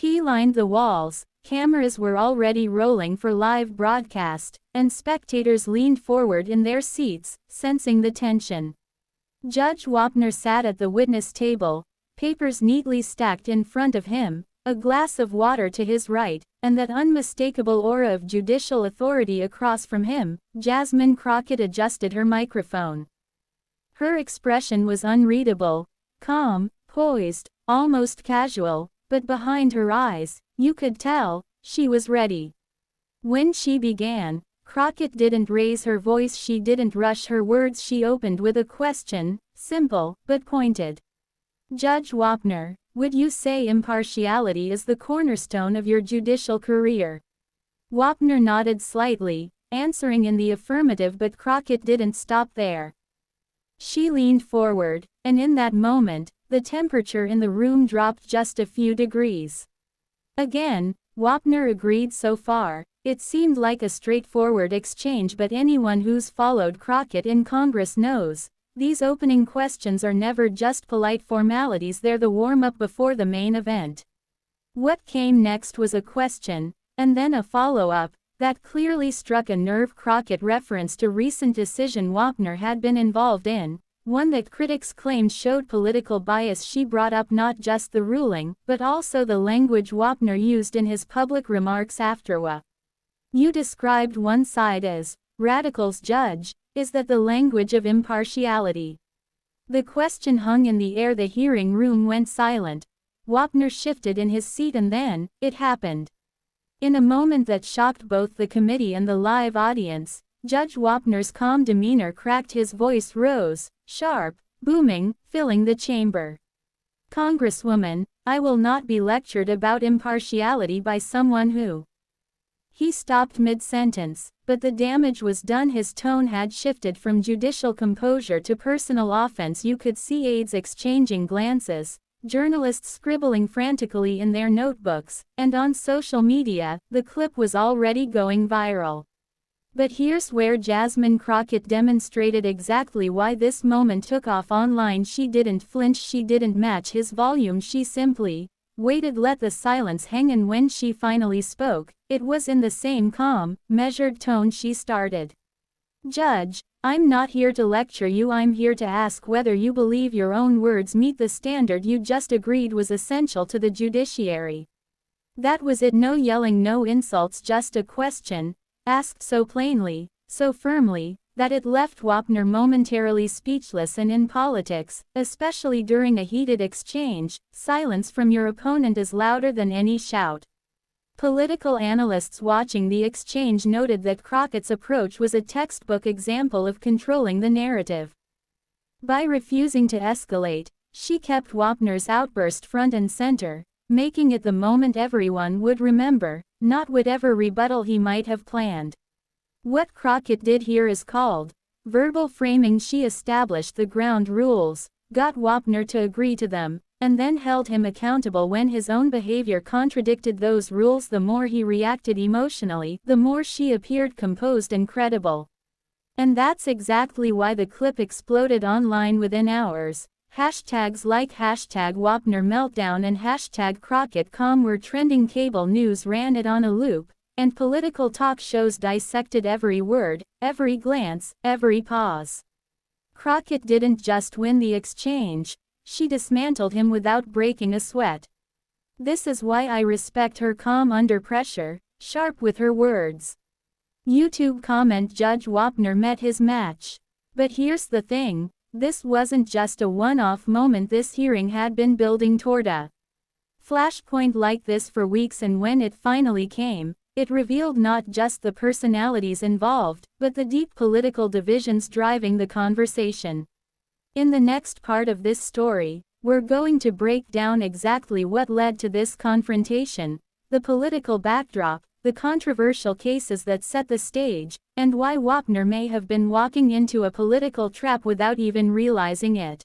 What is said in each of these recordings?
He lined the walls, cameras were already rolling for live broadcast, and spectators leaned forward in their seats, sensing the tension. Judge Wapner sat at the witness table, papers neatly stacked in front of him, a glass of water to his right, and that unmistakable aura of judicial authority across from him. Jasmine Crockett adjusted her microphone. Her expression was unreadable, calm, poised, almost casual, but behind her eyes, you could tell, she was ready. When she began, Crockett didn't raise her voice, she didn't rush her words, she opened with a question, simple, but pointed. Judge Wapner, would you say impartiality is the cornerstone of your judicial career? Wapner nodded slightly, answering in the affirmative, but Crockett didn't stop there. She leaned forward, and in that moment, the temperature in the room dropped just a few degrees. Again, Wapner agreed so far. It seemed like a straightforward exchange, but anyone who's followed Crockett in Congress knows, these opening questions are never just polite formalities, they're the warm-up before the main event. What came next was a question, and then a follow-up, that clearly struck a nerve. Crockett referenced a recent decision Wapner had been involved in, one that critics claimed showed political bias. She brought up not just the ruling, but also the language Wapner used in his public remarks afterward. You described one side as radicals, Judge. Is that the language of impartiality? The question hung in the air. The hearing room went silent. Wapner shifted in his seat, and then, it happened. In a moment that shocked both the committee and the live audience, Judge Wapner's calm demeanor cracked. His voice rose, sharp, booming, filling the chamber. Congresswoman, I will not be lectured about impartiality by someone who... He stopped mid-sentence, but the damage was done. His tone had shifted from judicial composure to personal offense. You could see aides exchanging glances, journalists scribbling frantically in their notebooks, and on social media, the clip was already going viral. But here's where Jasmine Crockett demonstrated exactly why this moment took off online. She didn't flinch, she didn't match his volume, she simply waited, let the silence hang, and when she finally spoke, it was in the same calm, measured tone she started. Judge, I'm not here to lecture you, I'm here to ask whether you believe your own words meet the standard you just agreed was essential to the judiciary. That was it, no yelling, no insults, just a question, asked so plainly, so firmly, that it left Wapner momentarily speechless. And in politics, especially during a heated exchange, silence from your opponent is louder than any shout. Political analysts watching the exchange noted that Crockett's approach was a textbook example of controlling the narrative. By refusing to escalate, she kept Wapner's outburst front and center, making it the moment everyone would remember, not whatever rebuttal he might have planned. What Crockett did here is called verbal framing. She established the ground rules, got Wapner to agree to them, and then held him accountable when his own behavior contradicted those rules. The more he reacted emotionally, the more she appeared composed and credible. And that's exactly why the clip exploded online within hours. Hashtags like #Wapner meltdown and #Crockett calm were trending. Cable news ran it on a loop, and political talk shows dissected every word, every glance, every pause. Crockett didn't just win the exchange, she dismantled him without breaking a sweat. This is why I respect her, calm under pressure, sharp with her words. YouTube comment: Judge Wapner met his match. But here's the thing, this wasn't just a one-off moment. This hearing had been building toward a flashpoint like this for weeks, and when it finally came, it revealed not just the personalities involved, but the deep political divisions driving the conversation. In the next part of this story, we're going to break down exactly what led to this confrontation, the political backdrop, the controversial cases that set the stage, and why Wapner may have been walking into a political trap without even realizing it.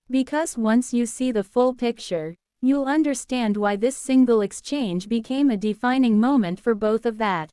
Because once you see the full picture, you'll understand why this single exchange became a defining moment for both of that.